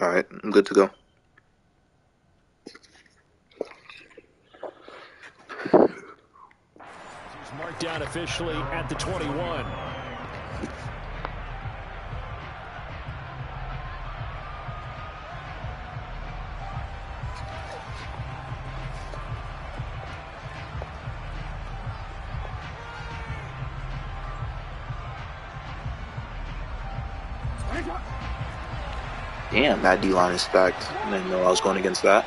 All right, I'm good to go. He's marked down officially at the 21. Damn, that D-line is stacked. I didn't know I was going against that.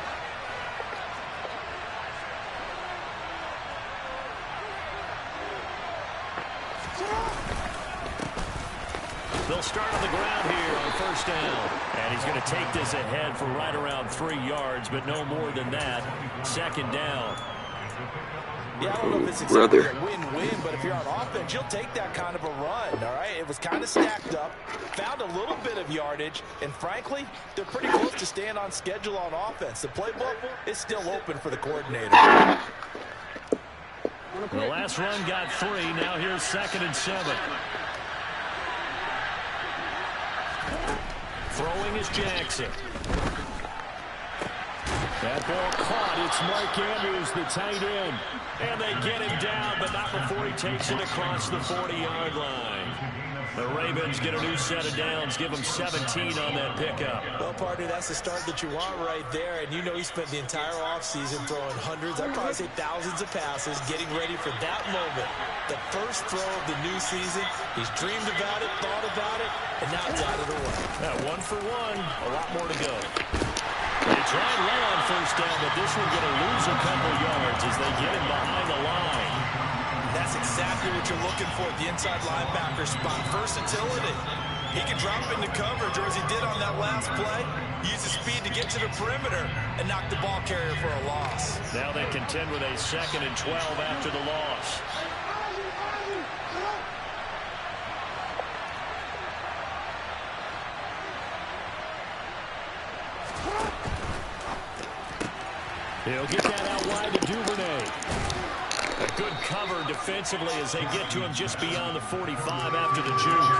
They'll start on the ground here on first down. And he's going to take this ahead for right around 3 yards, but no more than that. Second down. Yeah, I don't know if it's exactly a win-win, but if you're on offense, you'll take that kind of a run, all right? It was kind of stacked up, found a little bit of yardage, and frankly, they're pretty close to staying on schedule on offense. The playbook is still open for the coordinator. The last run got 3. Now here's 2nd and 7. Throwing is Jackson. That ball caught. It's Mark Andrews, the tight end. And they get him down, but not before he takes it across the 40-yard line. The Ravens get a new set of downs, give them 17 on that pickup. Well, partner, that's the start that you want right there. And you know he spent the entire offseason throwing hundreds, I'd probably say thousands of passes, getting ready for that moment. The first throw of the new season. He's dreamed about it, thought about it, and now it's out of the way. Now, 1 for 1, a lot more to go. They try and run on first down, but this one's going to lose a couple yards as they get him behind the line. That's exactly what you're looking for at the inside linebacker spot. Versatility. He can drop into coverage, or as he did on that last play, use his speed to get to the perimeter and knock the ball carrier for a loss. Now they contend with a 2nd and 12 after the loss. He'll get that out wide to Duvernay. A good cover defensively as they get to him just beyond the 45 after the juke.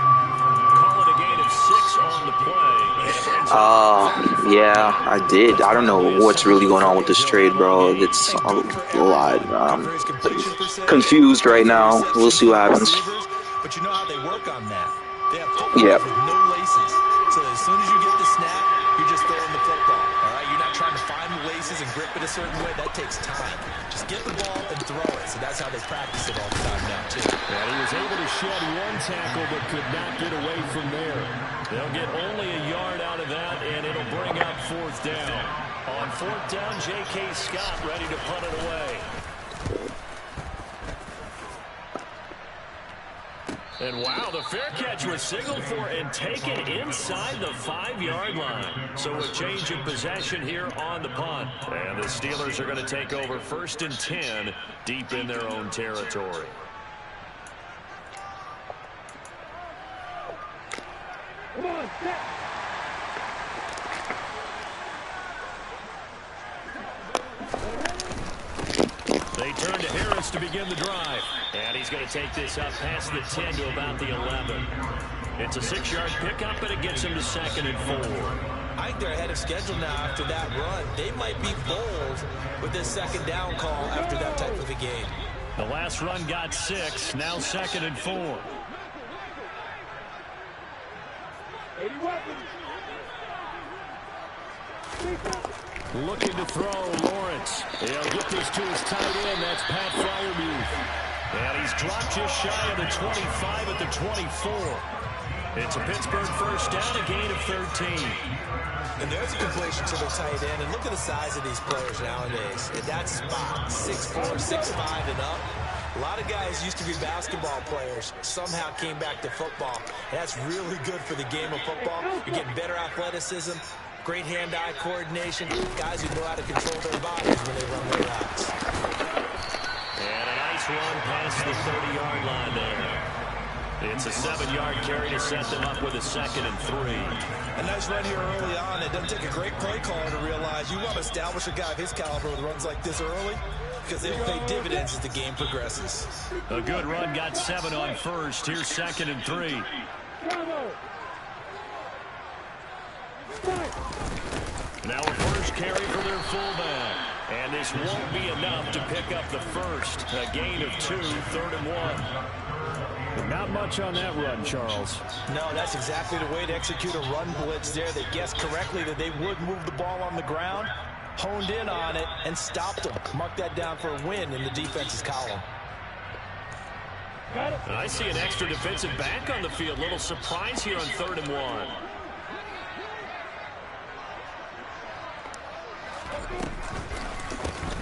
Call it a gain of 6 on the play. Yeah, I did. I don't know what's really going on with this trade, bro. It's a lot. Confused right now. We'll see what happens. But you know how they work on that. They have footballs with no laces. So as soon as you get the snap, you're just throwing the football. All right, you're not trying to find the laces and grip it a certain way. That takes time. Just get the ball and throw it. So that's how they practice it all the time now, too. Well, he was able to shed 1 tackle, but could not get away from there. They'll get only a yard out of that, and it'll bring up 4th down. On 4th down, J.K. Scott ready to punt it away. And wow, the fair catch was signaled for and taken inside the 5-yard line. So a change of possession here on the punt. And the Steelers are going to take over 1st and 10 deep in their own territory. Come on, set. They turn to Harris to begin the drive. And he's going to take this up past the 10 to about the 11. It's a 6-yard pickup, and it gets him to 2nd and 4. I think they're ahead of schedule now after that run. They might be bold with this 2nd down call after that type of a game. The last run got 6, now 2nd and 4. Looking to throw, Lawrence. He'll get this to his tight end. That's Pat Freiermuth. And he's dropped just shy of the 25 at the 24. It's a Pittsburgh first down, a gain of 13. And there's a completion to the tight end. And look at the size of these players nowadays. At that spot, 6'4", 6'5", and up. A lot of guys used to be basketball players, somehow came back to football. And that's really good for the game of football. You're getting better athleticism, great hand-eye coordination, guys who know how to control their bodies when they run their routes. And a nice run past the 30-yard line there. It's a 7-yard carry to set them up with a 2nd and 3. A nice run here early on. It doesn't take a great play caller to realize you want to establish a guy of his caliber with runs like this early because they'll pay dividends as the game progresses. A good run, got 7 on first. Here's 2nd and 3. Now a first carry for their fullback. And this won't be enough to pick up the first. A gain of 2, 3rd and 1. Not much on that run, Charles. No, that's exactly the way to execute a run blitz there. They guessed correctly that they would move the ball on the ground, honed in on it, and stopped them. Mark that down for a win in the defense's column. I see an extra defensive back on the field. Little surprise here on 3rd and 1.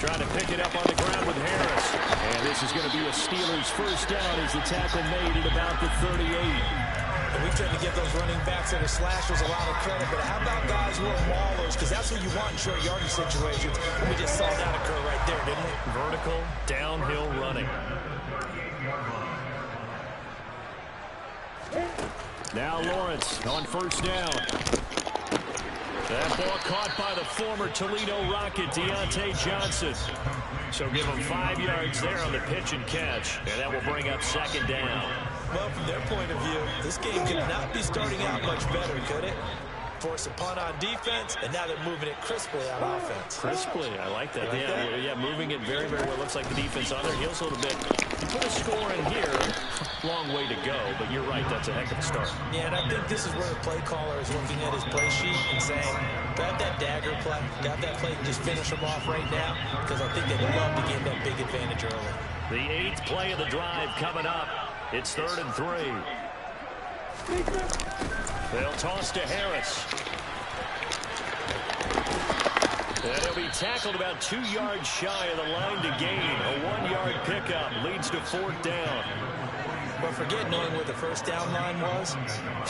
Trying to pick it up on the ground with Harris. And this is going to be a Steelers first down as the tackle made at about the 38. And we tend to give those running backs that are slashers a lot of credit, but how about guys who are maulers? Because that's what you want in short yardage situations. And we just saw that occur right there, didn't we? Vertical, downhill running. Now Lawrence on first down. That ball caught by the former Toledo Rocket, Deontay Johnson. So give him 5 yards there on the pitch and catch. And that will bring up 2nd down. Well, from their point of view, this game could not be starting out much better, could it? Force a punt on defense, and now they're moving it crisply on offense. Crisply, I like that. Yeah, moving it very, very well. Looks like the defense on their heels a little bit. You put a score in here, long way to go, but you're right, that's a heck of a start. Yeah, and I think this is where the play caller is looking at his play sheet and saying, grab that dagger play, grab that play and just finish them off right now, because I think they'd love to gain that big advantage early. The 8th play of the drive coming up. It's 3rd and 3. They'll toss to Harris. And he'll be tackled about 2 yards shy of the line to gain. A 1-yard pickup leads to 4th down. But forget knowing where the first down line was.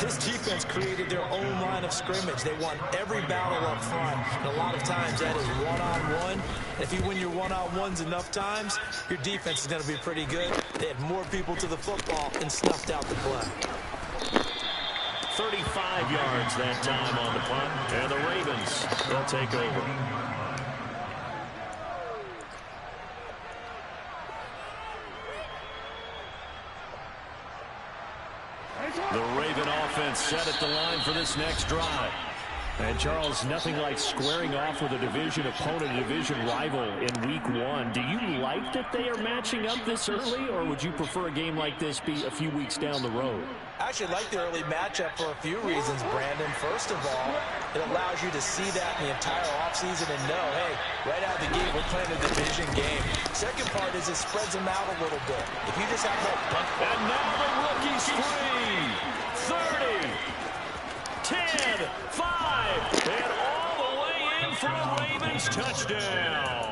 This defense created their own line of scrimmage. They won every battle up front. And a lot of times that is one-on-one. If you win your one-on-ones enough times, your defense is going to be pretty good. They had more people to the football and snuffed out the play. 35 yards that time on the punt. And the Ravens will take over. The Raven offense set at the line for this next drive. And Charles, nothing like squaring off with a division opponent, a division rival in week 1. Do you like that they are matching up this early, or would you prefer a game like this be a few weeks down the road? I actually like the early matchup for a few reasons, Brandon. First of all, it allows you to see that in the entire offseason and know, hey, right out of the gate, we're playing a division game. Second part is it spreads them out a little bit. If you just have that punt. And now the rookie's free. 30, 10, 5, and all the way in for a Ravens touchdown.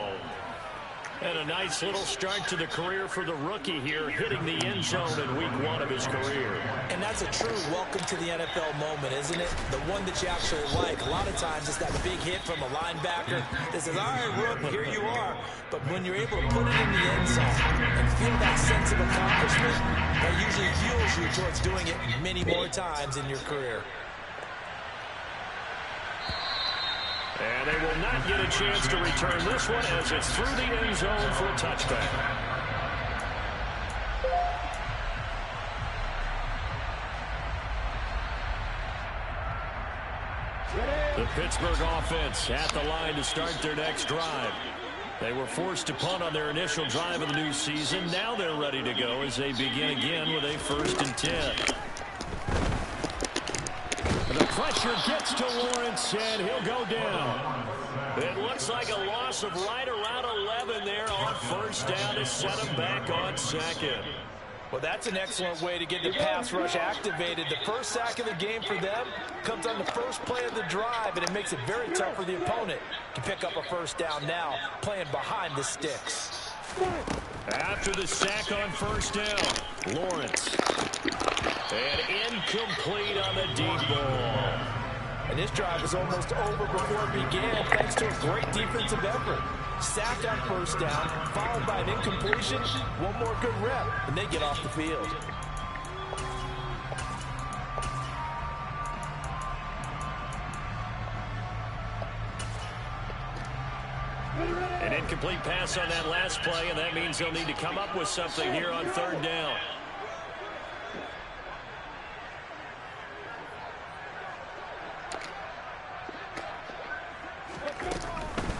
And a nice little start to the career for the rookie here, hitting the end zone in week 1 of his career. And that's a true welcome to the NFL moment, isn't it? The one that you actually like. A lot of times it's that big hit from a linebacker that says, all right, Rook, here you are. But when you're able to put it in the end zone and feel that sense of accomplishment, that usually fuels you towards doing it many more times in your career. And they will not get a chance to return this one as it's through the end zone for a touchback. The Pittsburgh offense at the line to start their next drive. They were forced to punt on their initial drive of the new season. Now they're ready to go as they begin again with a 1st and 10. The pressure gets to Lawrence, and he'll go down. It looks like a loss of right around 11 there on first down to set him back on 2nd. Well, that's an excellent way to get the pass rush activated. The first sack of the game for them comes on the first play of the drive, and it makes it very tough for the opponent to pick up a first down now, playing behind the sticks. After the sack on first down, Lawrence. And incomplete on the deep ball. And this drive was almost over before it began thanks to a great defensive effort. Sacked on first down, followed by an incompletion. One more good rep, and they get off the field. An incomplete pass on that last play, and that means they'll need to come up with something here on 3rd down.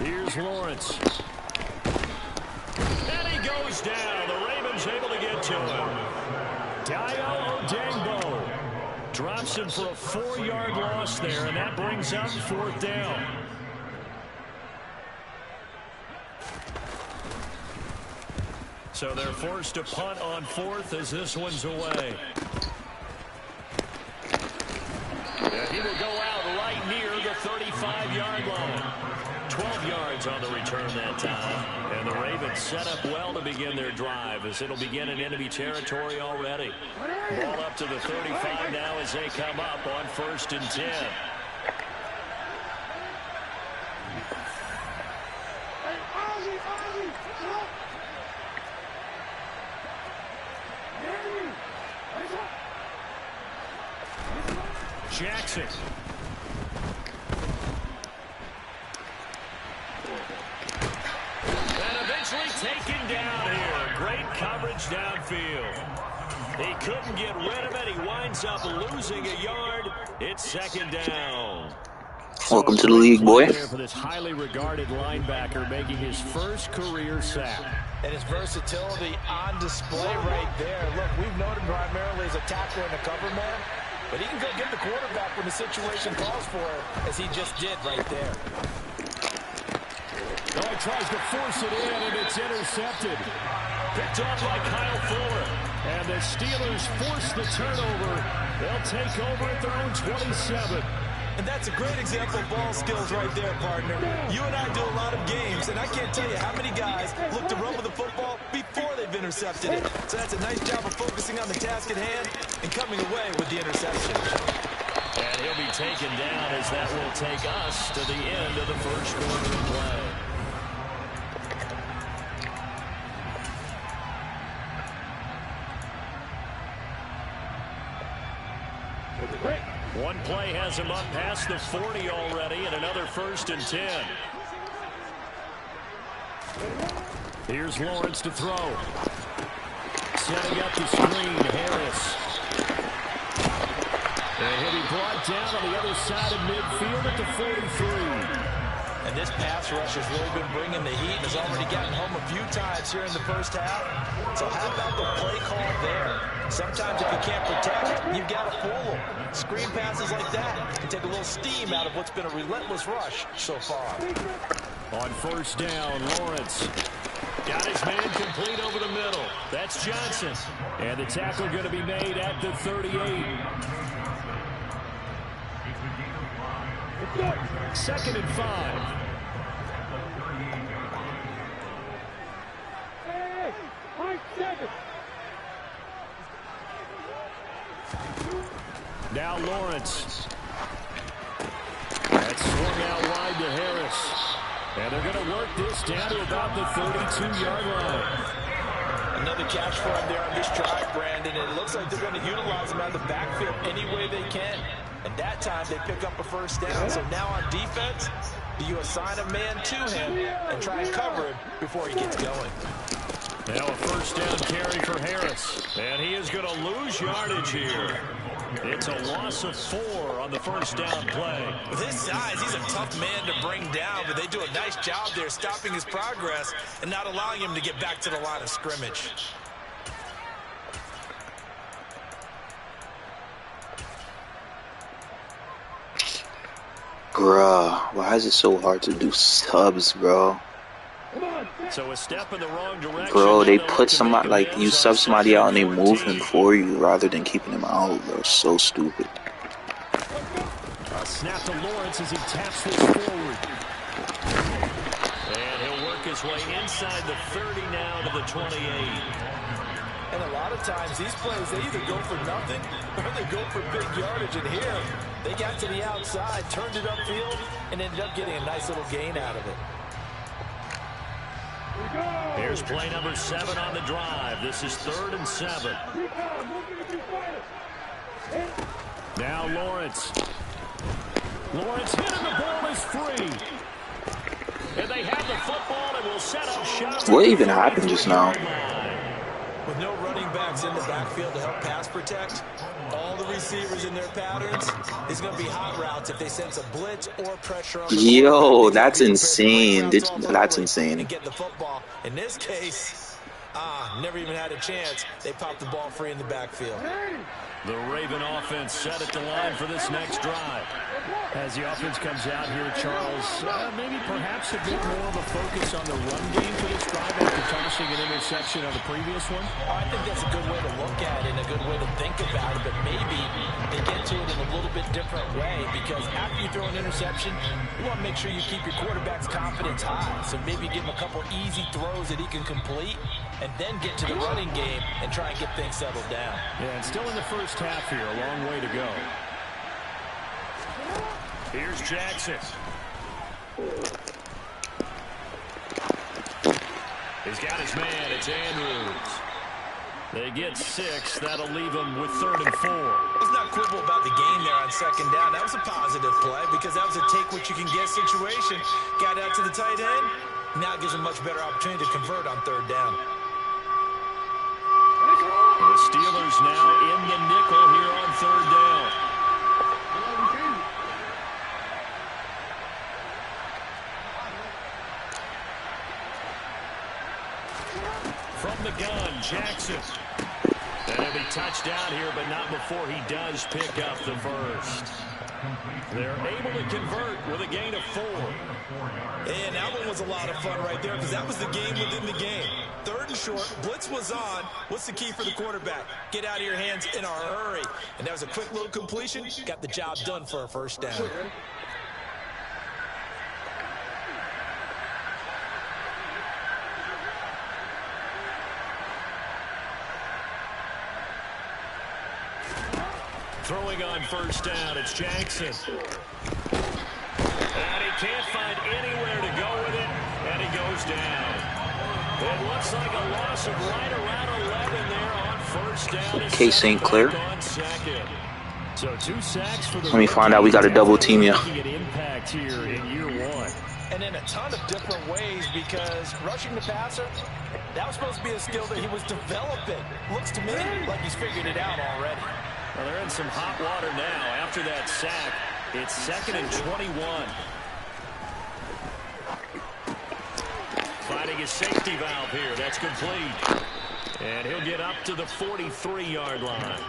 Here's Lawrence. And he goes down. The Ravens able to get to him. Dayo Odeyingbo drops him for a 4-yard loss there, and that brings up 4th down. So they're forced to punt on 4th as this one's away. And he will go out right near the 35-yard line. 12 yards on the return that time. And the Ravens set up well to begin their drive as it'll begin in enemy territory already. Ball up to the 35 now as they come up on 1st and 10. Jackson. And eventually taken down here. Great coverage downfield. He couldn't get rid of it. He winds up losing a yard. It's 2nd down. Welcome to the league, boy. For this highly regarded linebacker making his first career sack. And his versatility on display right there. Look, we've known him primarily as a tackler and a cover man. But he can go get the quarterback when the situation calls for it, as he just did right there. Oh, he tries to force it in, and it's intercepted. Picked off by Kyle Fuller. And the Steelers force the turnover. They'll take over at their own 27. And that's a great example of ball skills right there, partner. You and I do a lot of games, and I can't tell you how many guys look to run with the football before they've intercepted it. So that's a nice job of focusing on the task at hand and coming away with the interception. And he'll be taken down as that will take us to the end of the first quarter of play. One play has him up past the 40 already, and another 1st and 10. Here's Lawrence to throw. Setting up the screen, Harris. And he'll be brought down on the other side of midfield at the 43. And this pass rush has really been bringing the heat and has already gotten home a few times here in the first half. So how about the play call there? Sometimes if you can't protect, you've got to fool them. Screen passes like that can take a little steam out of what's been a relentless rush so far. On 1st down, Lawrence got his man complete over the middle. That's Johnson. And the tackle going to be made at the 38. 2nd and 5. Now Lawrence. That's swung out wide to Harris. And they're going to work this down to about the 32-yard line. Another catch for him there on this drive, Brandon. And it looks like they're going to utilize him out of the backfield any way they can. And that time they pick up a 1st down. So now on defense, do you assign a man to him and try and cover him before he gets going? Now a 1st down carry for Harris. And he is going to lose yardage here. It's a loss of 4 on the 1st down play. With his size, he's a tough man to bring down, but they do a nice job there stopping his progress and not allowing him to get back to the line of scrimmage. Bruh, why is it so hard to do subs, bro? So a step in the wrong direction. Bro, they put somebody, like, you sub somebody out and they move him for you rather than keeping him out. They're so stupid. A snap to Lawrence as he taps this forward. And he'll work his way inside the 30 now to the 28. And a lot of times these plays, they either go for nothing or they go for big yardage. And here, they got to the outside, turned it upfield, and ended up getting a nice little gain out of it. Here's play number 7 on the drive. This is 3rd and 7. Now Lawrence. Lawrence hitting the ball is free. And they have the football and will set up shop. What even happened just now? With no running quarterbacks in the backfield to help pass protect, all the receivers in their patterns, is going to be hot routes if they sense a blitz or pressure on the Yo, quarterback. that's insane. That's insane. And get the football. In this case, never even had a chance. They popped the ball free in the backfield. The Raven offense set at the line for this next drive. As the offense comes out here, Charles, maybe perhaps a bit more of a focus on the run game for this drive after tossing an interception on the previous one? I think that's a good way to look at it and a good way to think about it, but maybe they get to it in a little bit different way, because after you throw an interception, you want to make sure you keep your quarterback's confidence high. So maybe give him a couple easy throws that he can complete, and then get to the running game and try and get things settled down. Yeah, and still in the first half here, a long way to go. Here's Jackson. He's got his man. It's Andrews. They get 6. That'll leave them with 3rd and 4. Let's not quibble about the gain there on 2nd down. That was a positive play because that was a take-what-you-can-get situation. Got out to the tight end. Now it gives them a much better opportunity to convert on 3rd down. The Steelers now in the nickel here on 3rd down. From the gun, Jackson. And he'll be touched down here, but not before he does pick up the first. They're able to convert with a gain of 4. And that one was a lot of fun right there because that was the game within the game. 3rd and short, blitz was on. What's the key for the quarterback? Get out of your hands in a hurry. And that was a quick little completion. Got the job done for a 1st down. Throwing on 1st down, it's Jackson. And he can't find anywhere to go with it, and he goes down. It looks like a loss of right around 11 there on 1st down. Case St. Clair. So 2 sacks for the Let me find out we got a double team you. Making an impact here in year 1. And in a ton of different ways, because rushing the passer, that was supposed to be a skill that he was developing. Looks to me like he's figured it out already. Well, they're in some hot water now. After that sack, it's 2nd and 21. Finding his safety valve here. That's complete. And he'll get up to the 43-yard line.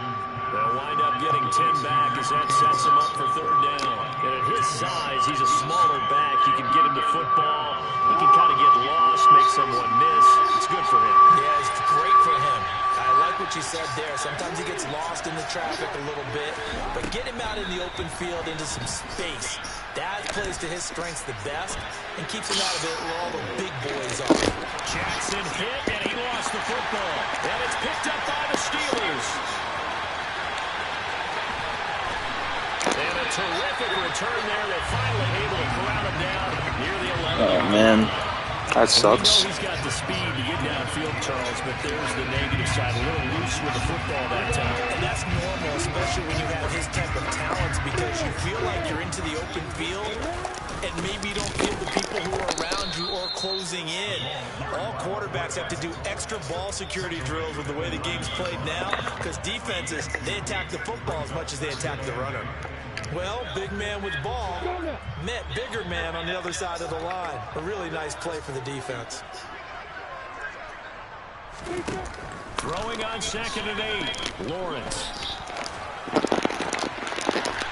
They'll wind up getting 10 back as that sets him up for 3rd down. And at his size, he's a smaller back. You can get him to football. He can kind of get lost, make someone miss. It's good for him. Yeah, it's great for him. I like what you said there. Sometimes he gets lost in the traffic a little bit, but get him out in the open field into some space. That plays to his strengths the best and keeps him out of it where all the big boys are. Jackson hit, and he lost the football. And it's picked up by the Steelers. And a terrific return there. They're finally able to corral him down near the 11. Oh, man. That sucks. He's got the speed to get downfield, Charles, but there's the negative side. A little loose with the football that time. And that's normal, especially when you have his type of talents, because you feel like you're into the open field and maybe you don't feel the people who are around you or closing in. All quarterbacks have to do extra ball security drills with the way the game's played now, because defenses, they attack the football as much as they attack the runner. Well, big man with ball met bigger man on the other side of the line. A really nice play for the defense. Throwing on 2nd and 8. Lawrence.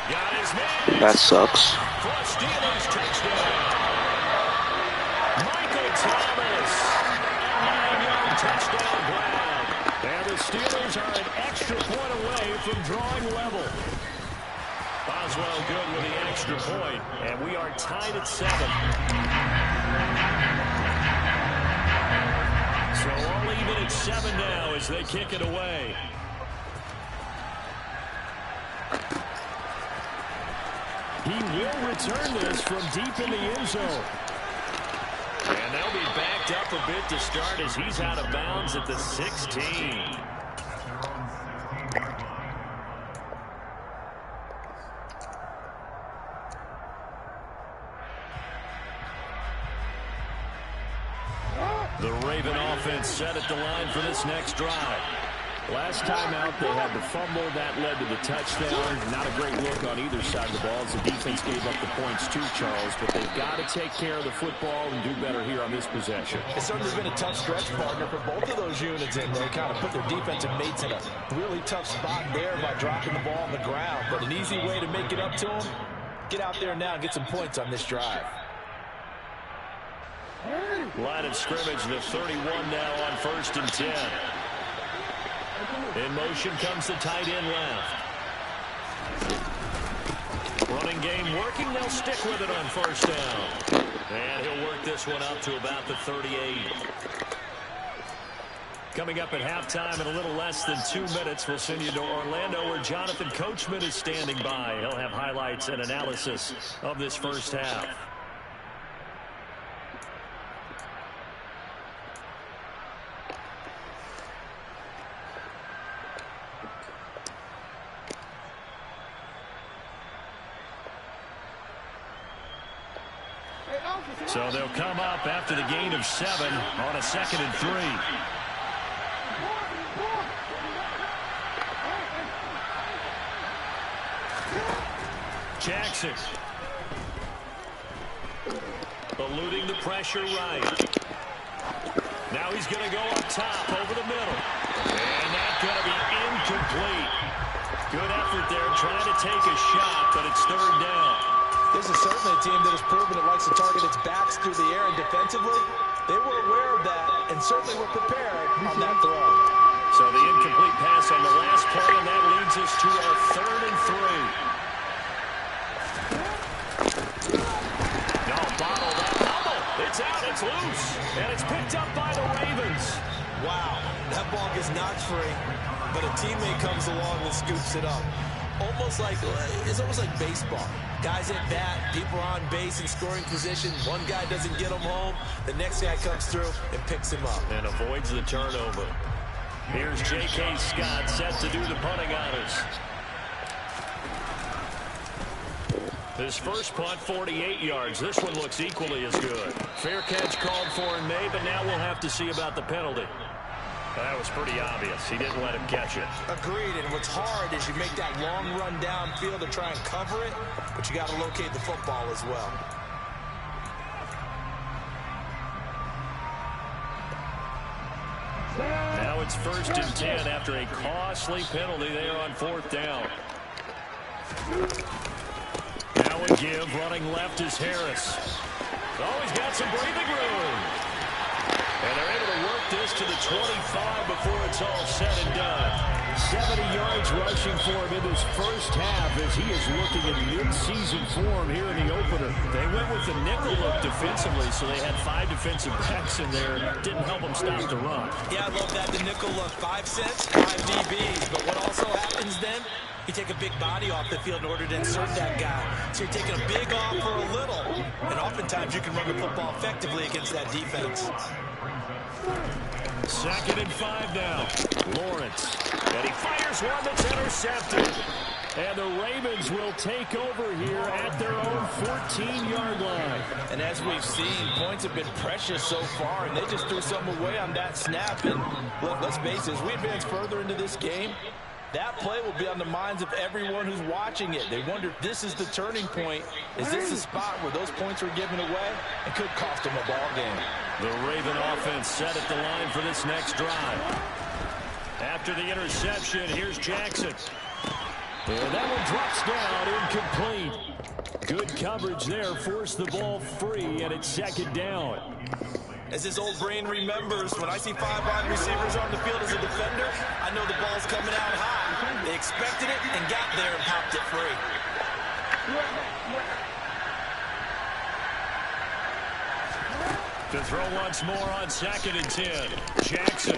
Got his man. That sucks. Steelers touchdown. Michael Thomas. A 9-yard touchdown grab. And the Steelers are an extra point away from drawing level. Boswell good with the extra point, and we are tied at 7. So all even at 7 now as they kick it away. He will return this from deep in the end zone. And they'll be backed up a bit to start as he's out of bounds at the 16. The Raven offense set at the line for this next drive. Last time out, they had the fumble. That led to the touchdown. Not a great look on either side of the ball as the defense gave up the points too, Charles. But they've got to take care of the football and do better here on this possession. It's certainly been a tough stretch, partner, for both of those units in there. Kind of put their defensive mates in a really tough spot there by dropping the ball on the ground. But an easy way to make it up to them, get out there now and get some points on this drive. Line of scrimmage, the 31 now on 1st and 10. In motion comes the tight end left. Running game working. They'll stick with it on 1st down. And he'll work this one up to about the 38. Coming up at halftime in a little less than 2 minutes, we'll send you to Orlando where Jonathan Coachman is standing by. He'll have highlights and analysis of this first half. So they'll come up after the gain of 7 on a 2nd and 3. Jackson. Eluding the pressure right. Now he's going to go up top over the middle. And that's going to be incomplete. Good effort there trying to take a shot, but it's 3rd down. This is certainly a team that has proven it likes to target its backs through the air, and defensively, they were aware of that and certainly were prepared on that throw. So the incomplete pass on the last play, and that leads us to our 3rd and 3. No, bottle that bubble. It's out, it's loose, and it's picked up by the Ravens. Wow, that ball gets knocked free, but a teammate comes along and scoops it up. It's almost like baseball. Guys at bat, people are on base in scoring position. One guy doesn't get him home. The next guy comes through and picks him up. And avoids the turnover. Here's J.K. Scott set to do the punting honors. His first punt, 48 yards. This one looks equally as good. Fair catch called for in May, but now we'll have to see about the penalty. That was pretty obvious. He didn't let him catch it. Agreed, and what's hard is you make that long run downfield to try and cover it, but you got to locate the football as well. Now it's 1st and 10 after a costly penalty there on 4th down. Now a give, running left is Harris. Oh, he's got some breathing room. And they're able to work this to the 25 before it's all said and done. 70 yards rushing for him in his first half as he is looking at mid-season form here in the opener. They went with the nickel look defensively, so they had 5 defensive backs in there. Didn't help them stop the run. Yeah, I love that. The nickel look, 5 cents, 5 DBs. But what also happens then, you take a big body off the field in order to insert that guy. So you're taking a big off for a little. And oftentimes you can run the football effectively against that defense. 2nd and 5 now. Lawrence. And he fires one that's intercepted. And the Ravens will take over here at their own 14-yard line. And as we've seen, points have been precious so far, and they just threw something away on that snap. And look, let's face it, as we advance further into this game, that play will be on the minds of everyone who's watching it. They wonder if this is the turning point. Is this the spot where those points were given away? It could cost them a ball game. The Raven offense set at the line for this next drive. After the interception, here's Jackson. And that one drops down, incomplete. Good coverage there, forced the ball free, and it's 2nd down. As his old brain remembers, when I see 5 wide receivers on the field as a defender, I know the ball's coming out high. They expected it and got there and popped it free. To throw once more on 2nd and 10. Jackson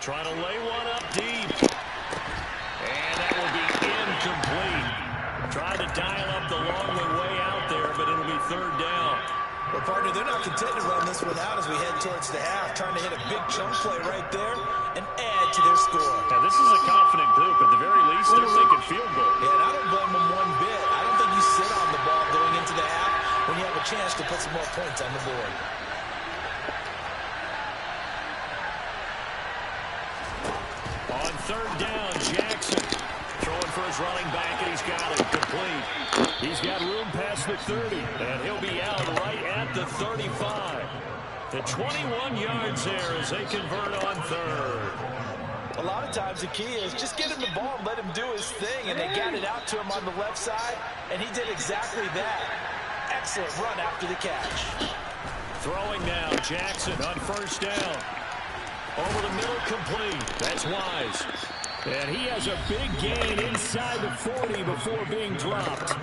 trying to lay one up deep. And that will be incomplete. Trying to dial up the long way out there, but it'll be 3rd down. Well, partner, they're not content to run this one out as we head towards the half, trying to hit a big chunk play right there and add to their score. Now, this is a confident group. At the very least, they're thinking field goal. Yeah, and I don't blame them one bit. I don't think you sit on the ball going into the half when you have a chance to put some more points on the board. On 3rd third down. Jackson throwing for his running back, and he's got it complete. He's got room past the 30, and he'll be out right at the 35. The 21 yards there as they convert on third. A lot of times the key is just get him the ball and let him do his thing, and they got it out to him on the left side, and he did exactly that. Excellent run after the catch. Throwing now, Jackson on first down. Over the middle, complete. That's Wise. And he has a big gain inside the 40 before being dropped.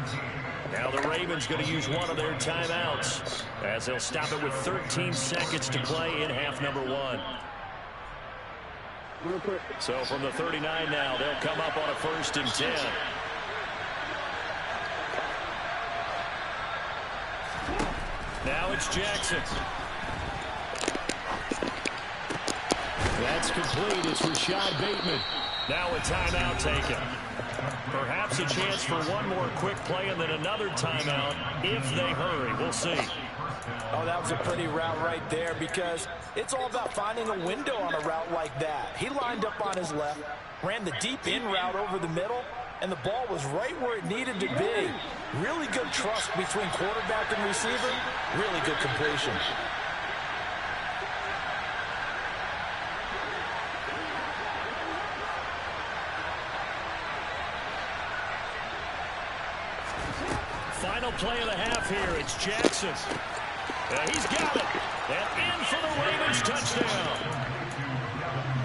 Now the Ravens going to use one of their timeouts as they'll stop it with 13 seconds to play in half number 1. So from the 39 now, they'll come up on a 1st and 10. Now it's Jackson. That's complete. It's Rashad Bateman. Now a timeout taken. Perhaps a chance for one more quick play and then another timeout if they hurry. We'll see. Oh, that was a pretty route right there because it's all about finding a window on a route like that. He lined up on his left, ran the deep in route over the middle, and the ball was right where it needed to be. Really good trust between quarterback and receiver. Really good completion. Final play of the half here. It's Jackson. He's got it. And in for the Ravens touchdown.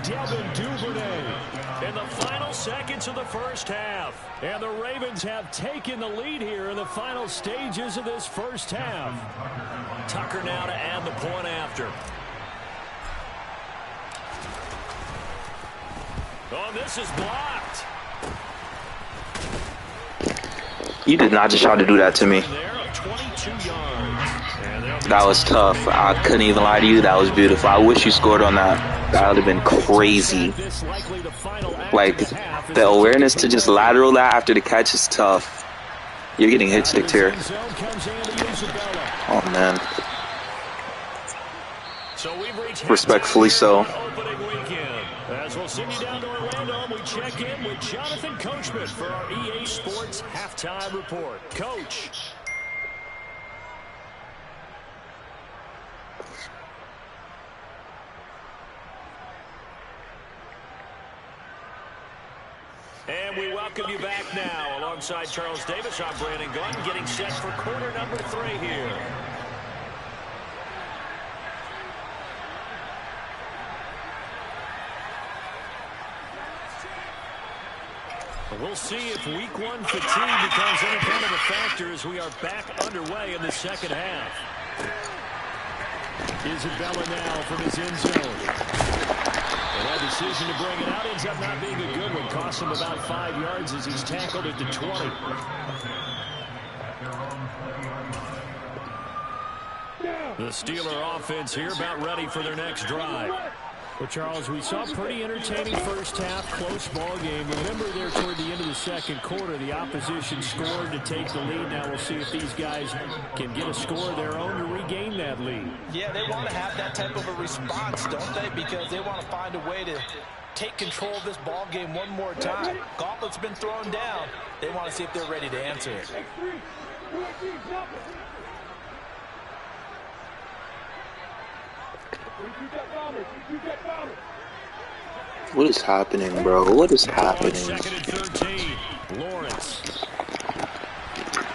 Devin Duvernay in the final seconds of the first half. And the Ravens have taken the lead here in the final stages of this first half. Tucker now to add the point after. Oh, this is blocked. You did not just try to do that to me. That was tough. I couldn't even lie to you. That was beautiful. I wish you scored on that. That would have been crazy. Like, the awareness to just lateral that after the catch is tough. You're getting hit sticked here. Oh, man. Respectfully so. As we'll send you down to Orlando, and we check in with Jonathan Coachman for our EA Sports Halftime Report. Coach. And we welcome you back now. Alongside Charles Davis, I'm Brandon Gunn, getting set for quarter number 3 here. We'll see if week 1 fatigue becomes any kind of a factor as we are back underway in the second half. Isabella now from his end zone. And that decision to bring it out ends up not being a good one. Cost him about 5 yards as he's tackled at the 20. The Steeler offense here about ready for their next drive. Well, Charles, we saw a pretty entertaining first half, close ball game. Remember there toward the end of the second quarter, the opposition scored to take the lead. Now we'll see if these guys can get a score of their own to regain that lead. Yeah, they want to have that type of a response, don't they? Because they want to find a way to take control of this ball game one more time. Gauntlet's been thrown down. They want to see if they're ready to answer it. What is happening, bro? What is happening? Second and 13. Lawrence.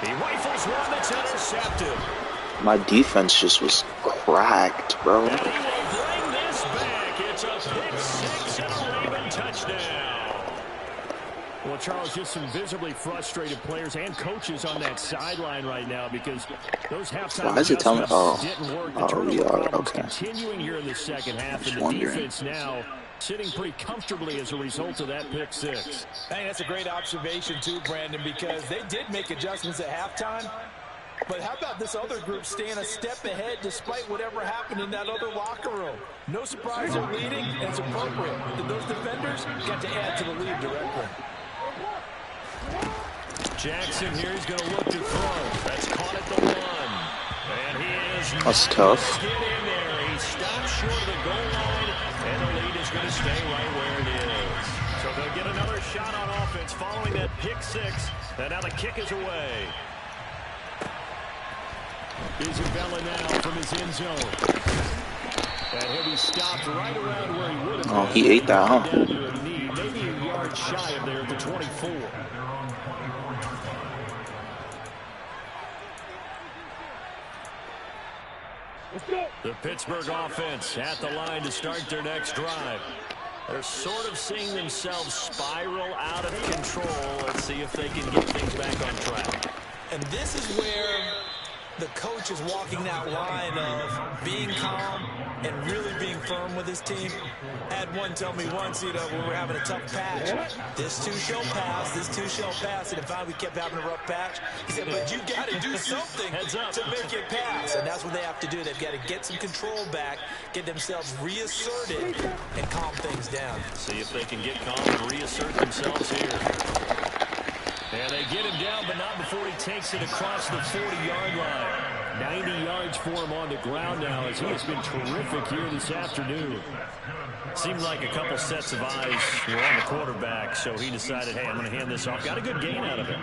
He rifles one that's intercepted. My defense just was cracked, bro. And he will bring this back. It's a pick 6 and a Raven touchdown. Well, Charles, just some visibly frustrated players and coaches on that sideline right now because those halftime adjustments didn't work. The turnover problems continuing here in the second half, and the defense now sitting pretty comfortably as a result of that pick 6. I think that's a great observation too, Brandon, because they did make adjustments at halftime. But how about this other group staying a step ahead despite whatever happened in that other locker room? No surprise they're leading, and it's appropriate. Those defenders got to add to the lead directly. Jackson here is going to look to throw. That's caught at the 1. And he is... That's tough. Get in there. He stops short of the goal line, and the lead is going to stay right where it is. So So they'll get another shot on offense following that pick six. And now the kick is away. Isabella now from his end zone. And he'll be stopped right around where he would have been. Oh, he ate that, huh? Down to a knee, maybe a yard shy of there at the 24. The Pittsburgh offense at the line to start their next drive. They're sort of seeing themselves spiral out of control. Let's see if they can get things back on track. And this is where the coach is walking that line of being calm and really being firm with his team. I had one tell me once, when we were having a tough patch, this too shall pass, this too shall pass. And if we kept having a rough patch, he said, but you got to do something to make it pass. And that's what they have to do. They've got to get some control back, get themselves reasserted, and calm things down. See if they can get calm and reassert themselves here. And they get him down, but not before he takes it across the 40-yard line. 90 yards for him on the ground now, as he has been terrific here this afternoon. Seemed like a couple sets of eyes were on the quarterback, so he decided, hey, I'm going to hand this off. Got a good gain out of it.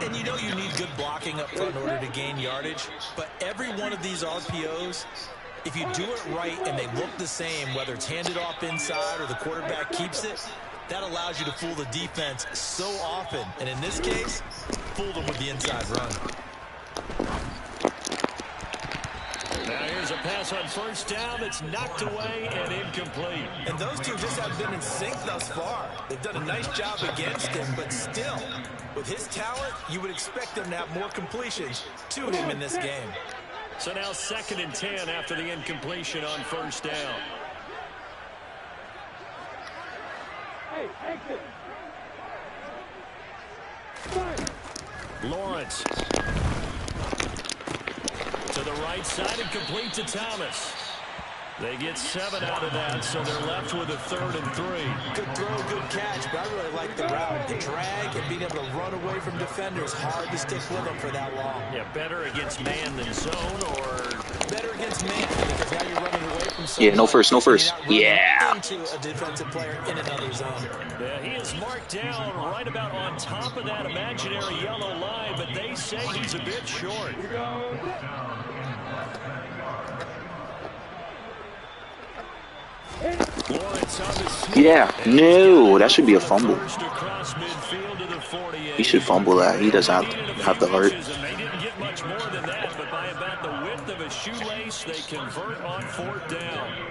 And you know you need good blocking up front in order to gain yardage, but every one of these RPOs, if you do it right and they look the same, whether it's handed off inside or the quarterback keeps it, that allows you to fool the defense so often. And in this case, fool them with the inside run. Now here's a pass on first down that's knocked away and incomplete. And those two just haven't been in sync thus far. They've done a nice job against him, but still, with his talent, you would expect them to have more completions to him in this game. So now 2nd and 10 after the incompletion on first down. Lawrence to the right side and complete to Thomas. They get 7 out of that, so they're left with a 3rd and 3. Good throw, good catch, but I really like the route. The drag and being able to run away from defenders, hard to stick with them for that long. Yeah, better against man than zone, or better against man, because now you're running away from someone. Yeah, no first, no first. Yeah. Into a defensive player in another zone. Yeah, he is marked down right about on top of that imaginary yellow line, but they say he's a bit short. Yeah, no, that should be a fumble. He should fumble that. He doesn't have the heart. They didn't get much more than that, but by about the width of a shoelace, they convert on 4th down.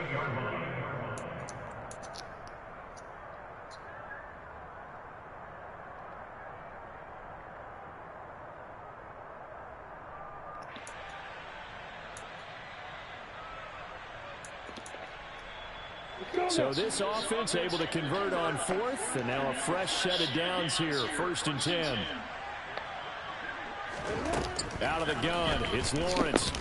So this offense able to convert on 4th, and now a fresh set of downs here, 1st and 10. Out of the gun, it's Lawrence.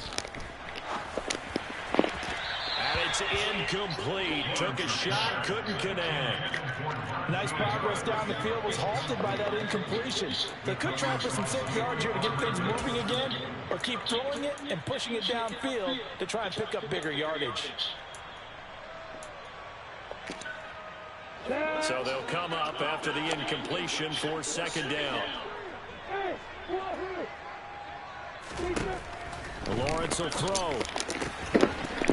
And it's incomplete. Took a shot, couldn't connect. Nice progress down the field, was halted by that incompletion. They could try for some safe yards here to get things moving again, or keep throwing it and pushing it downfield to try and pick up bigger yardage. So they'll come up after the incompletion for 2nd down. Lawrence will throw.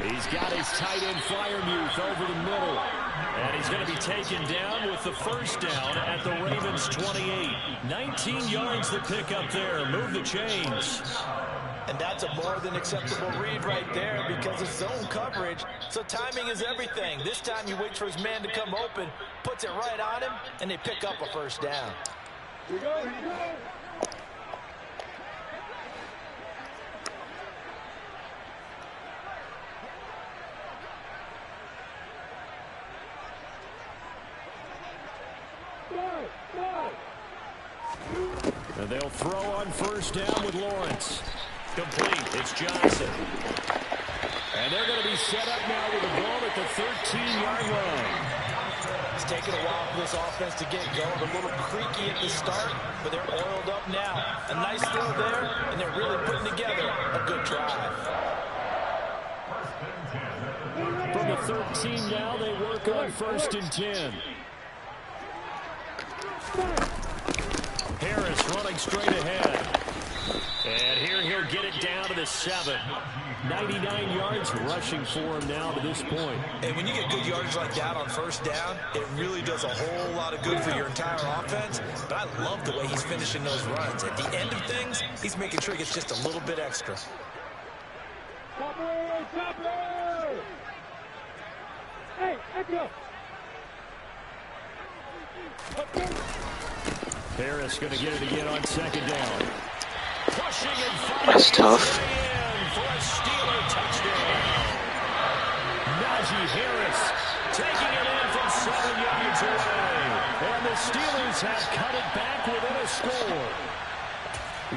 He's got his tight end Fryermuth over the middle. And he's going to be taken down with the 1st down at the Ravens 28. 19 yards to pick up there. Move the chains. And that's a more than acceptable read right there because it's zone coverage, so timing is everything. This time he waits for his man to come open, puts it right on him, and they pick up a 1st down. Here we go, here we go. And they'll throw on 1st down with Lawrence. Complete. It's Johnson. And they're going to be set up now with a ball at the 13-yard line. It's taken a while for this offense to get going. A little creaky at the start, but they're oiled up now. A nice throw there, and they're really putting together a good drive. From the 13 now, they work on 1st and 10. Harris running straight ahead. And here he'll get it down to the 7. 99 yards rushing for him now to this point. And when you get good yardage like that on first down, it really does a whole lot of good for your entire offense. But I love the way he's finishing those runs. At the end of things, he's making sure he gets just a little bit extra. Hey, Echo. Harris going to get it again on second down. Pushing and firing. That's tough. For a Steeler touchdown. Najee Harris taking it in from 7 yards away. And the Steelers have cut it back within a score.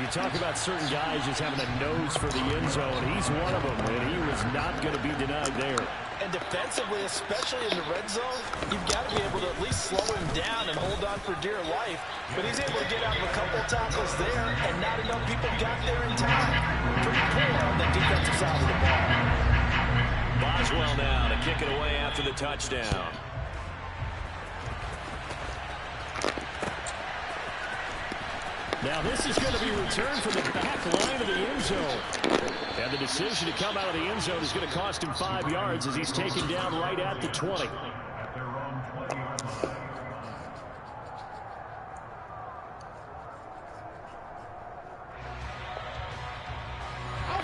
You talk about certain guys just having a nose for the end zone. He's one of them, and he was not going to be denied there. And defensively, especially in the red zone, you've got to be able to at least slow him down and hold on for dear life. But he's able to get out of a couple tackles there, and not enough people got there in time. Pretty poor on the defensive side of the ball. Boswell now to kick it away after the touchdown. Now this is going to be returned from the back line of the end zone. And the decision to come out of the end zone is going to cost him 5 yards as he's taken down right at the 20.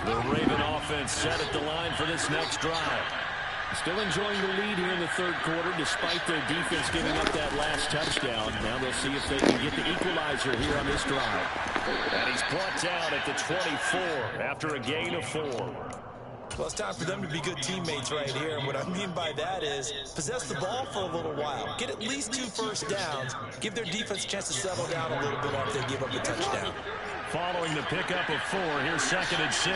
The Raven offense set at the line for this next drive. Still enjoying the lead here in the third quarter despite their defense giving up that last touchdown. Now they'll see if they can get the equalizer here on this drive. And he's brought down at the 24 after a gain of 4. Well, it's time for them to be good teammates right here. And what I mean by that is possess the ball for a little while. Get at least 2 first downs. Give their defense a chance to settle down a little bit after they give up a touchdown. Following the pickup of 4, here's 2nd and 6.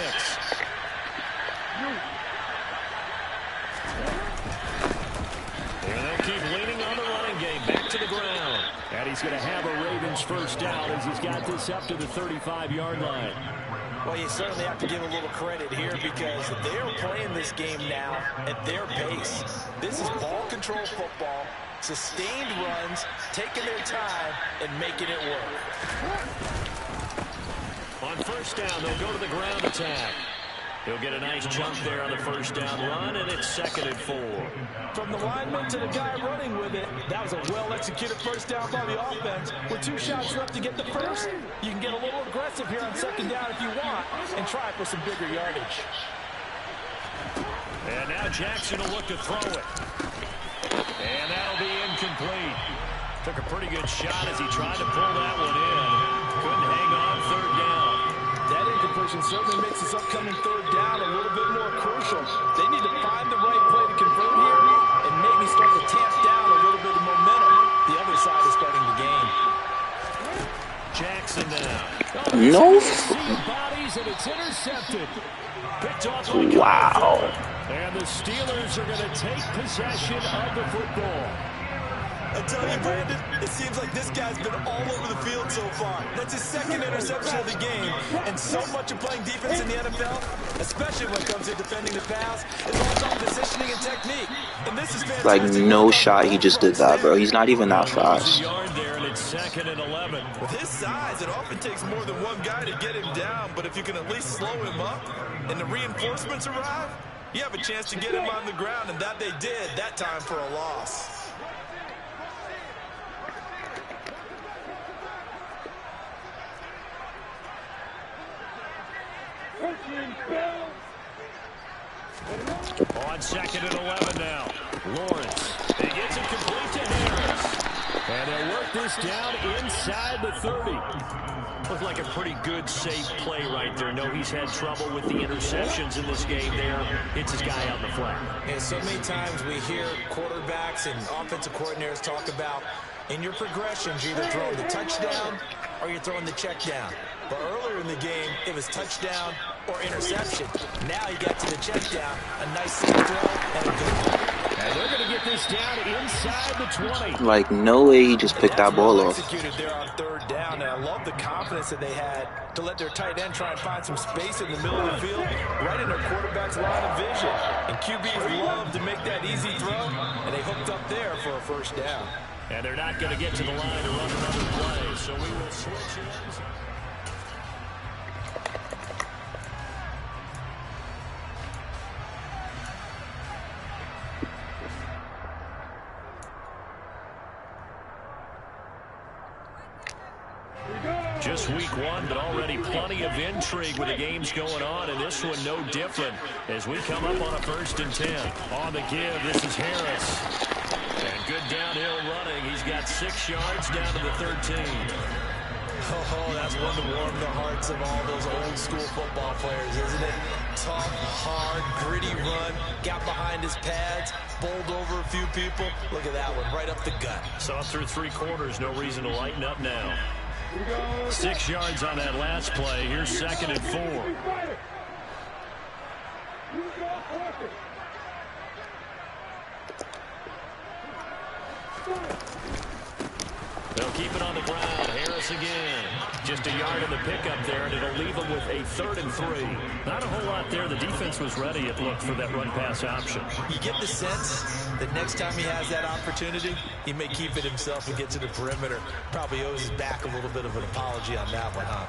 And they'll keep leaning on the running game. Back to the ground. And he's going to have a Ravens first down as he's got this up to the 35-yard line. Well, you certainly have to give a little credit here because they're playing this game now at their pace. This is ball control football, sustained runs, taking their time, and making it work. On first down, they'll go to the ground attack. He'll get a nice jump there on the first down run, and it's 2nd and 4. From the lineman to the guy running with it, that was a well-executed first down by the offense. With 2 shots left to get the first, you can get a little aggressive here on 2nd down if you want and try for some bigger yardage. And now Jackson will look to throw it. And that'll be incomplete. Took a pretty good shot as he tried to pull that one in. Couldn't hang on 3rd down. That incompletion certainly makes this upcoming 3rd down a little bit more crucial. They need to find the right play to convert here and maybe start to tamp down a little bit of momentum. The other side is starting to gain. Jackson now. No. Bodies and it's intercepted. Picked off Wow. And the Steelers are going to take possession of the football. I tell you, Brandon, it seems like this guy's been all over the field so far. That's his 2nd interception of the game. And so much of playing defense in the NFL, especially when it comes to defending the pass, is all about positioning and technique. And this is fantastic. Like, no shot he just did that, bro. He's not even that fast. Yard there, and it's 2nd and 11. With his size, it often takes more than one guy to get him down. But if you can at least slow him up and the reinforcements arrive, you have a chance to get him on the ground. And that they did, that time for a loss. On 2nd and 11 now. Lawrence. He gets it complete to Harris. And they'll work this down inside the 30. Looked like a pretty good, safe play right there. No, he's had trouble with the interceptions in this game there. Hits his guy out in the flat. And so many times we hear quarterbacks and offensive coordinators talk about in your progressions, you're either throwing the touchdown or you're throwing the check down. But earlier in the game, it was touchdown or interception. Now he got to the check down, a nice safe throw, and a good one. And they're going to get this down inside the 20. Like, no way he just picked that ball off. Executed there on 3rd down, and I love the confidence that they had to let their tight end try and find some space in the middle of the field, right in their quarterback's line of vision. And QBs love to make that easy throw, and they hooked up there for a first down. And they're not going to get to the line to run another play, so we will switch it. Just week one, but already plenty of intrigue with the games going on, and this one no different as we come up on a 1st and 10. On the give, this is Harris. And good downhill running. He's got 6 yards down to the 13. Oh, that's one to warm the hearts of all those old school football players, isn't it? Tough, hard, gritty run, got behind his pads, bowled over a few people. Look at that one, right up the gut. Saw through 3 quarters, no reason to lighten up now. 6 yards on that last play. Here's 2nd and 4. They'll keep it on the ground. Harris again. Just a yard in the pickup there, and it'll leave them with a 3rd and 3. Not a whole lot there. The defense was ready, it looked, for that run-pass option. You get the sense that next time he has that opportunity, he may keep it himself and get to the perimeter. Probably owes his back a little bit of an apology on that one, huh?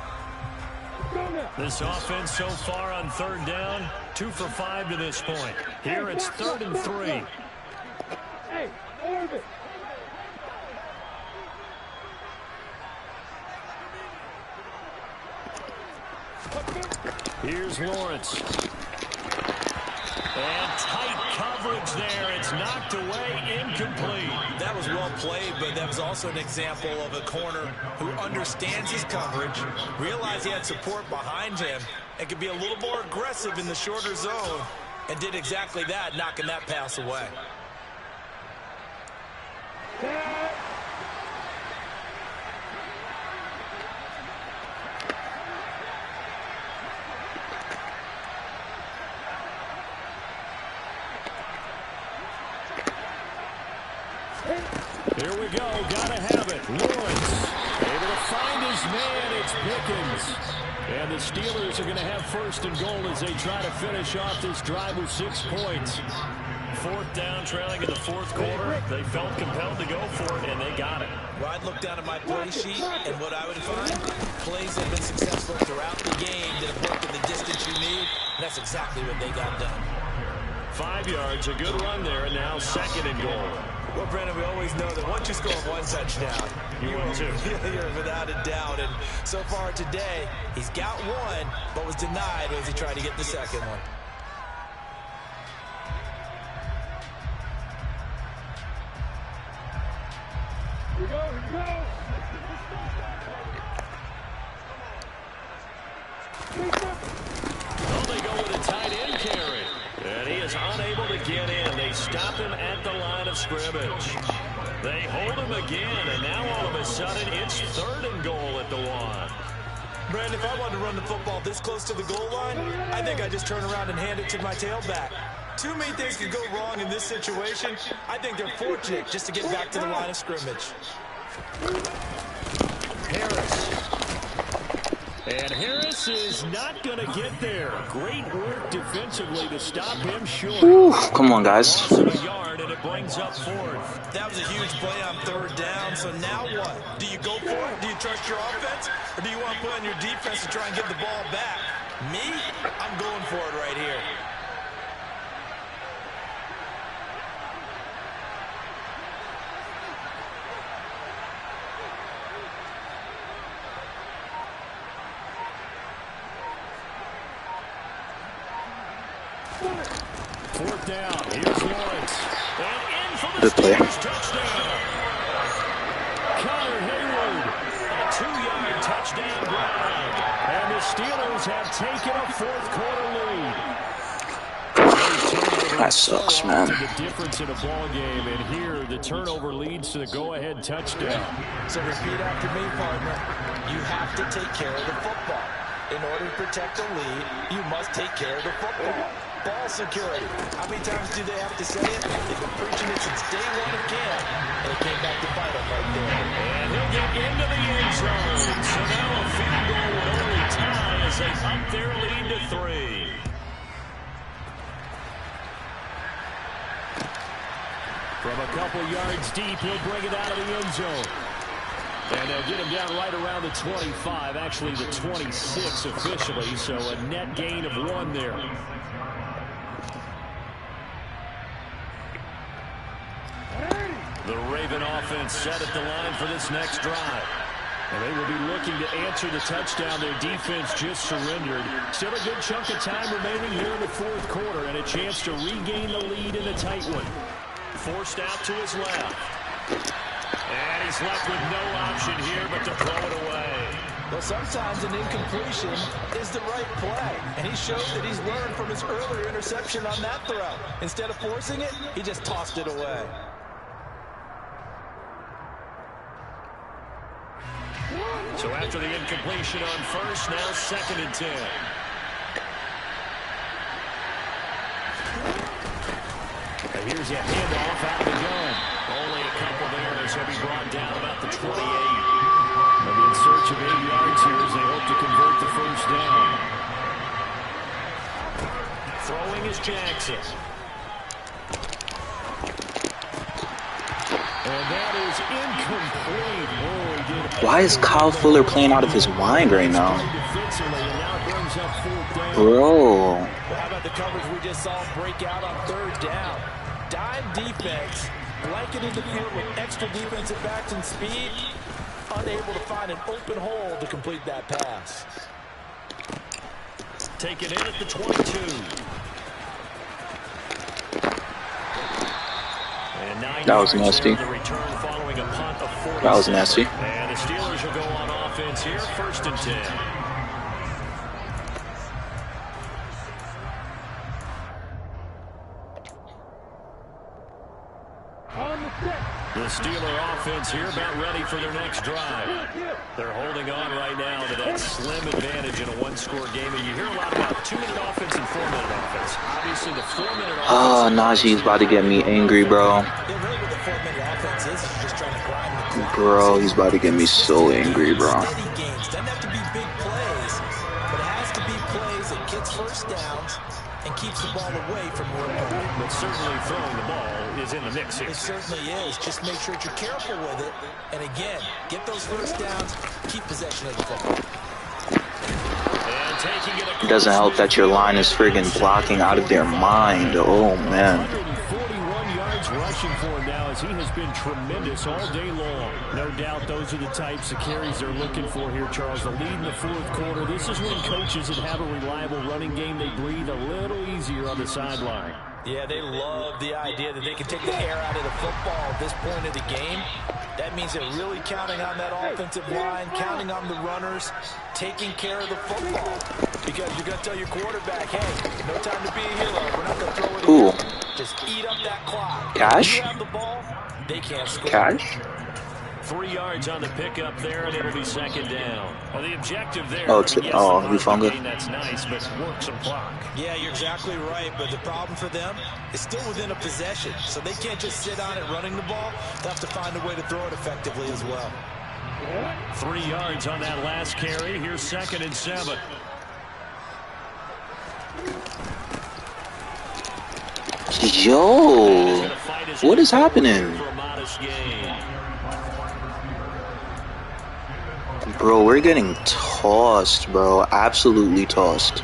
This offense so far on 3rd down, 2 for 5 to this point. Here it's 3rd and 3. Hey, orbit. Here's Lawrence. And tight coverage there. It's knocked away, incomplete. That was well played, but that was also an example of a corner who understands his coverage, realized he had support behind him, and could be a little more aggressive in the shorter zone, and did exactly that, knocking that pass away. Here we go. Gotta have it. Lawrence able to find his man. It's Pickens. And the Steelers are going to have 1st and goal as they try to finish off this drive with 6 points. 4th down, trailing in the 4th quarter. They felt compelled to go for it, and they got it. Well, I'd look down at my play sheet, and what I would find, plays have been successful throughout the game that have worked in the distance you need, and that's exactly what they got done. 5 yards, a good run there, and now 2nd and goal. Well, Brandon, we always know that once you score 1 touchdown, you're without a doubt. And so far today, he's got 1, but was denied as he tried to get the 2nd one. Here we go, here we go. Well, they go with a tight end carry. And he is unable to get in. They stop him at the line of scrimmage. They hold him again, and now all of a sudden it's 3rd and goal at the 1. Brandon, if I wanted to run the football this close to the goal line, I think I'd just turn around and hand it to my tailback. Too many things could go wrong in this situation. I think they're fortunate just to get back to the line of scrimmage. Harris. And Harris is not going to get there. Great work defensively to stop him short. Ooh, come on, guys. A yard, and it brings up 4th. That was a huge play on 3rd down, so now what? Do you go for it? Do you trust your offense? Or do you want to put on your defense to try and get the ball back? Me? I'm going for it right here. Fourth down. Here's Lawrence. And in for the Good play. Steelers touchdown. Connor Hayward. A 2-yard touchdown drive. And the Steelers have taken a 4th quarter lead. That sucks, man. The difference in a ball game, and here the turnover leads to the go-ahead touchdown. So repeat after me, partner. You have to take care of the football. In order to protect the lead, you must take care of the football. Ball security. How many times do they have to say it? They've been preaching it since day 1 of camp, and it came back to bite them right there. And he'll get into the end zone. So now a field goal would only tie as they up their lead to 3. From a couple yards deep, he'll bring it out of the end zone. And they'll get him down right around the 25, actually the 26 officially, so a net gain of 1 there. The Raven offense set at the line for this next drive. And they will be looking to answer the touchdown their defense just surrendered. Still a good chunk of time remaining here in the fourth quarter and a chance to regain the lead in a tight one. Forced out to his left. And he's left with no option here but to throw it away. Well, sometimes an incompletion is the right play. And he showed that he's learned from his earlier interception on that throw. Instead of forcing it, he just tossed it away. So after the incompletion on first, now 2nd and 10. And here's a handoff out of the gun. Only a couple there as he'll be brought down about the 28. They'll be in search of 8 yards here as they hope to convert the first down. Throwing is Jackson. And that is incomplete. Oh, why is Kyle Fuller playing out of his mind right now? Bro. How about the coverage we just saw break out on 3rd down? Dime defense, blanketed the field with extra defensive backs and speed, unable to find an open hole to complete that pass. Taken in at the 22. That was nasty. That was nasty. And the Steelers will go on offense here, 1st and 10. The Steeler offense here about ready for their next drive. They're holding on right now to that slim advantage in a 1-score game. And you hear a lot about 2-minute offense and 4-minute offense. Obviously, the 4-minute offense... Oh, Najee's about to get me angry, bro. Bro, he's about to get me so angry, bro. Doesn't have to be big plays, but it has to be plays that gets first downs and keeps the ball away from your opponent. But certainly throwing the ball is in the mix here. It certainly is. Just make sure that you're careful with it. And again, get those first downs, keep possession of the football. It doesn't help that your line is friggin' blocking out of their mind. Oh, man. 141 yards rushing for him now as he has been tremendous all day long. No doubt those are the types of carries they're looking for here, Charles. The lead in the fourth quarter. This is when coaches that have a reliable running game, they breathe a little easier on the sideline. Yeah, they love the idea that they can take the air out of the football at this point of the game. That means they're really counting on that offensive line, counting on the runners, taking care of the football. Because you're going to tell your quarterback, hey, no time to be a hero. We're not going to throw it away. Just eat up that clock. Cash? If you have the ball, they can't score. Cash? 3 yards on the pickup there, and it'll be 2nd down. Well, the objective there. Oh, it's Hufunga. That's nice, but work some clock. Yeah, you're exactly right. But the problem for them is still within a possession, so they can't just sit on it running the ball. They have to find a way to throw it effectively as well. 3 yards on that last carry. Here's 2nd and 7. Yo, what is happening? Bro, we're getting tossed, bro. Absolutely tossed.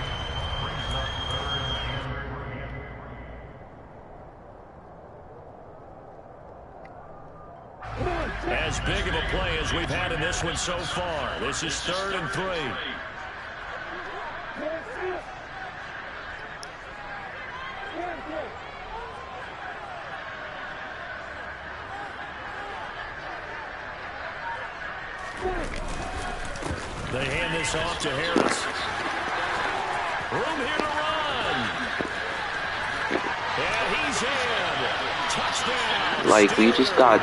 As big of a play as we've had in this one so far. This is 3rd and 3. They hand this off to Harris. Room here to run. And he's in. Touchdown. Like, we just got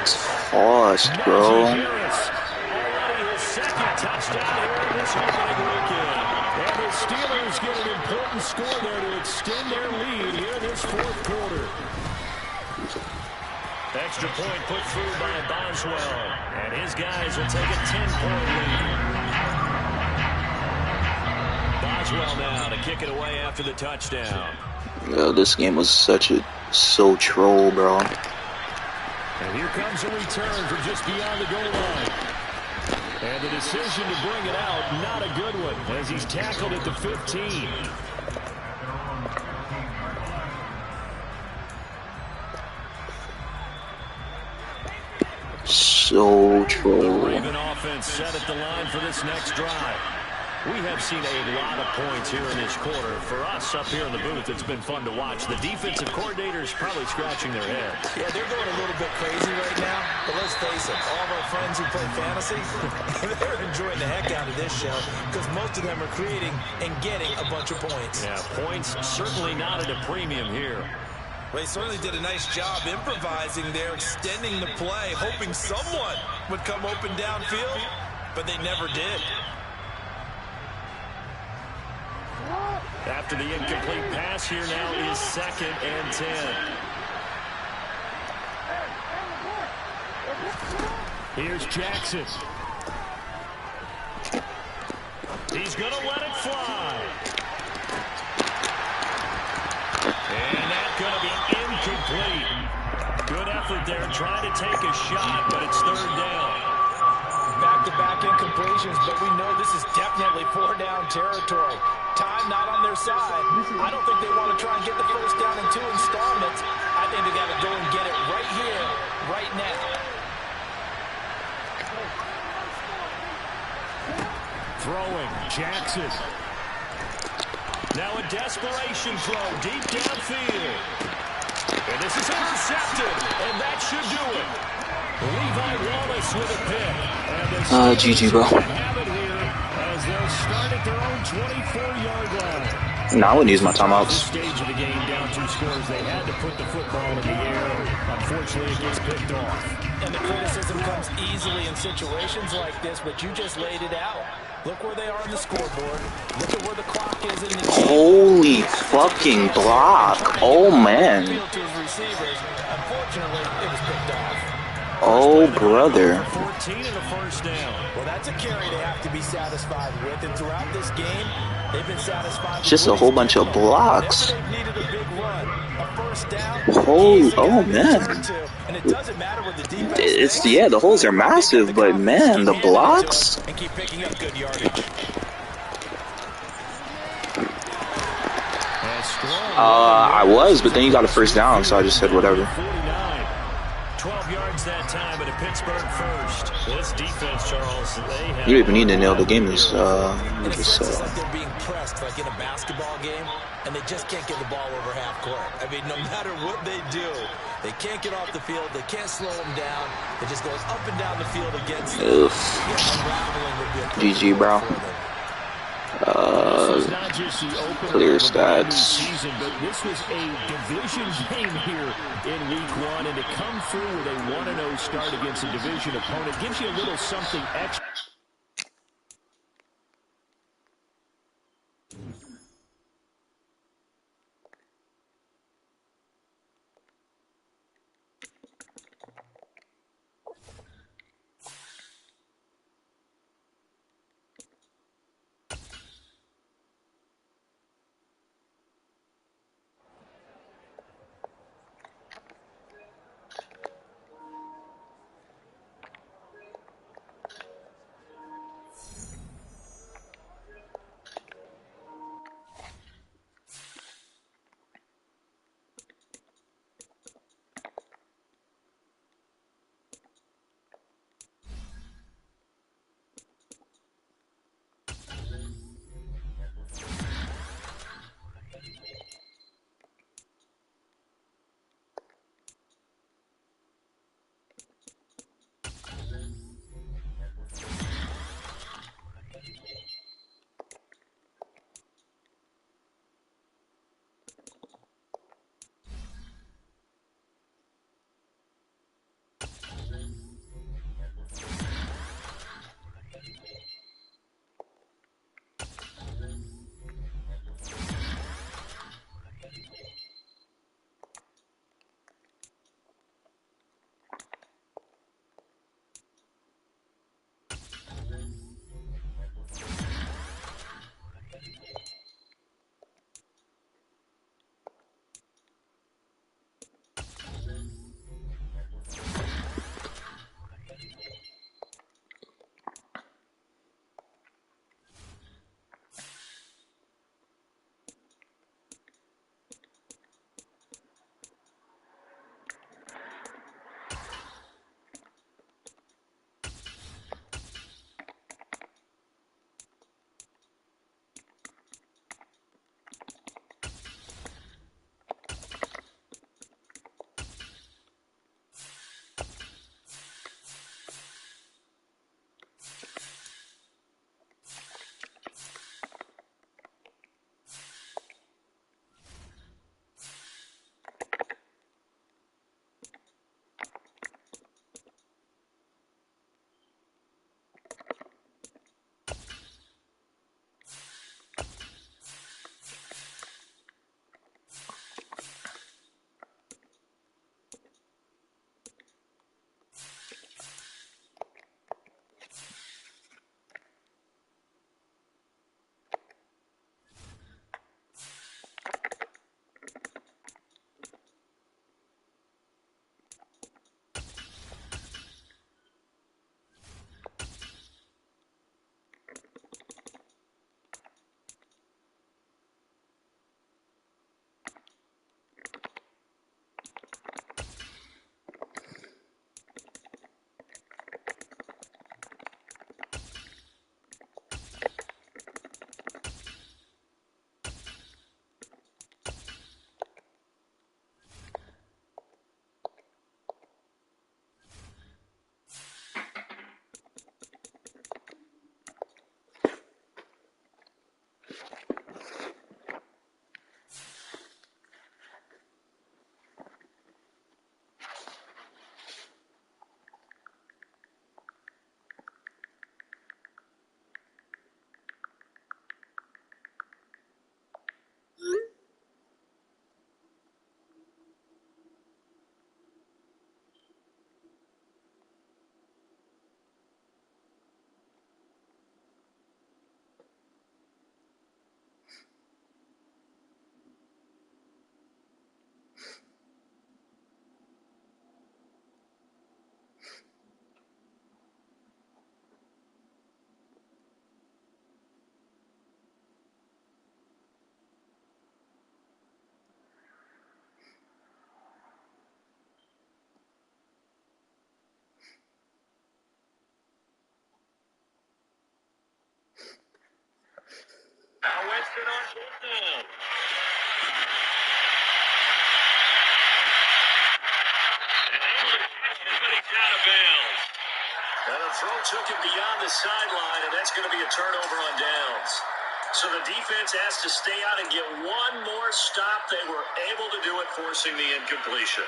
tossed, bro. Harris. Already his 2nd touchdown here in this opening weekend. And the Steelers get an important score there to extend their lead here in this fourth quarter. Extra point put through by Boswell. And his guys will take a 10-point lead. Boswell now to kick it away after the touchdown. Yo, this game was so troll, bro. And here comes a return from just beyond the goal line. And the decision to bring it out, not a good one, as he's tackled at the 15. So true. The Raven offense set at the line for this next drive. We have seen a lot of points here in this quarter. For us up here in the booth, it's been fun to watch. The defensive coordinators probably scratching their heads. Yeah, they're going a little bit crazy right now. But let's face it, all of our friends who play fantasy, they're enjoying the heck out of this show because most of them are creating and getting a bunch of points. Yeah, points certainly not at a premium here. Well, he certainly did a nice job improvising there, extending the play, hoping someone would come open downfield, but they never did. After the incomplete pass, here now is 2nd and 10. Here's Jackson. He's going to let it fly. And that's going to be incomplete. Good effort there trying to take a shot, but it's 3rd down. Back-to-back incompletions, but we know this is definitely 4-down territory. Time not on their side. I don't think they want to try and get the first down in 2 installments. I think they got to go and get it right here, right now. Throwing, Jackson. Now a desperation throw deep downfield. And this is intercepted, and that should do it. Levi Wallace with a pick. GG, bro. Have it here as they'll start at their own 24-yard line. Nah, I wouldn't use my This timeouts. stage of the game, down 2 scores, they had to put the football in the air. Unfortunately, it gets picked off. And the criticism comes easily in situations like this, but you just laid it out. Look where they are on the scoreboard. Look at where the clock is in the game. Holy fucking block. Oh, man. Field to his receivers. Unfortunately, it was picked off. Oh, brother. 14 and a first down. Well, that's a carry they have to be satisfied with. And throughout this game, they've been satisfied with Just a whole bunch of blocks. Whenever they've needed a big run, a first down, Oh, man. and it doesn't matter what the defense It's, thinks. yeah, the holes are massive, but man, the blocks. And keep picking up good yardage. I I was, but then you got a first down, so I just said whatever. 49. 12 yards that time, but a Pittsburgh first. This defense, Charles, they have... You don't even need to nail the game. Is In a sense, it's like they're being pressed, like in a basketball game, and they just can't get the ball over half court. I mean, no matter what they do, they can't get off the field. They can't slow them down. It just goes up and down the field against them. GG, bro. Clear stats. Season, but this was a division game here in week 1, and to come through with a 1-0 start against a division opponent gives you a little something extra. It's out of bounds. And the throw took him beyond the sideline, and that's going to be a turnover on downs. So the defense has to stay out and get one more stop. They were able to do it, forcing the incompletion.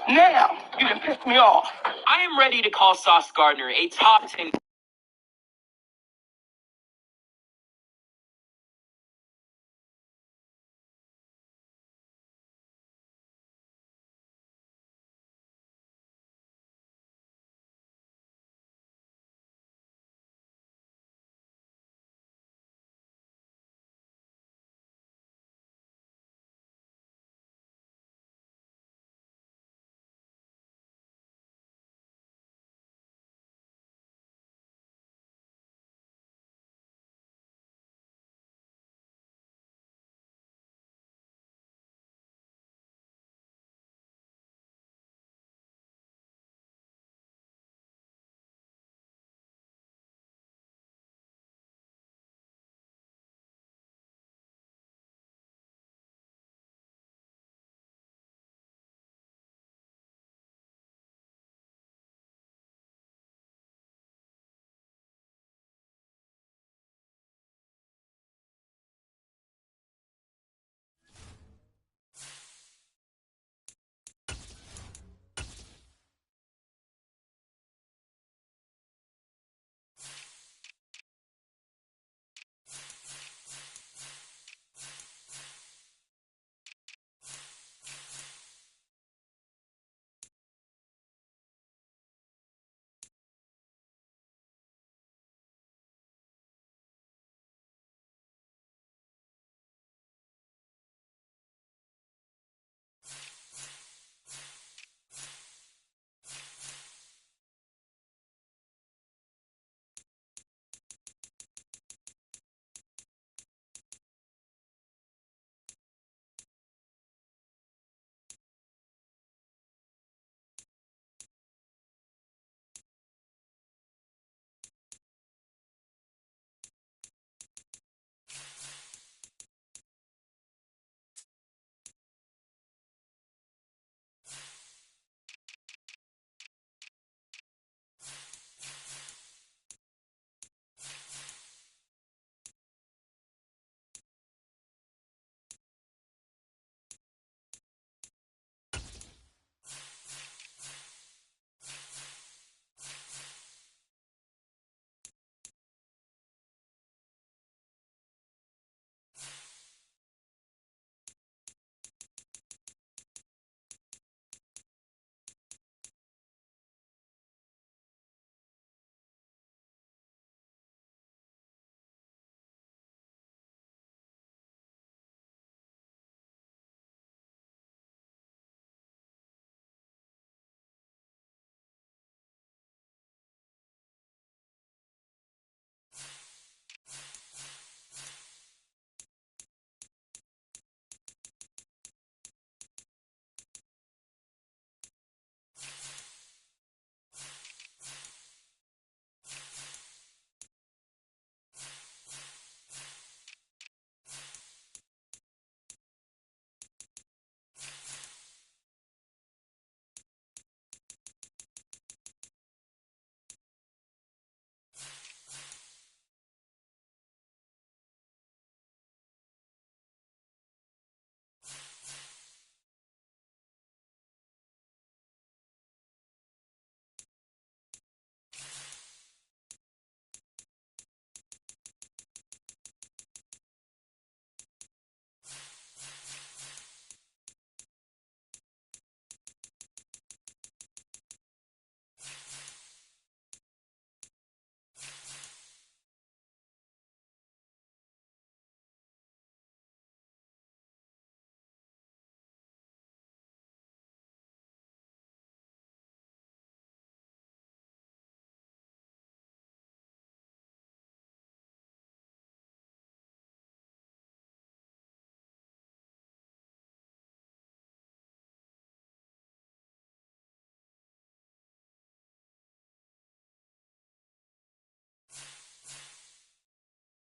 Now, you done pissed me off. I am ready to call Sauce Gardner a top 10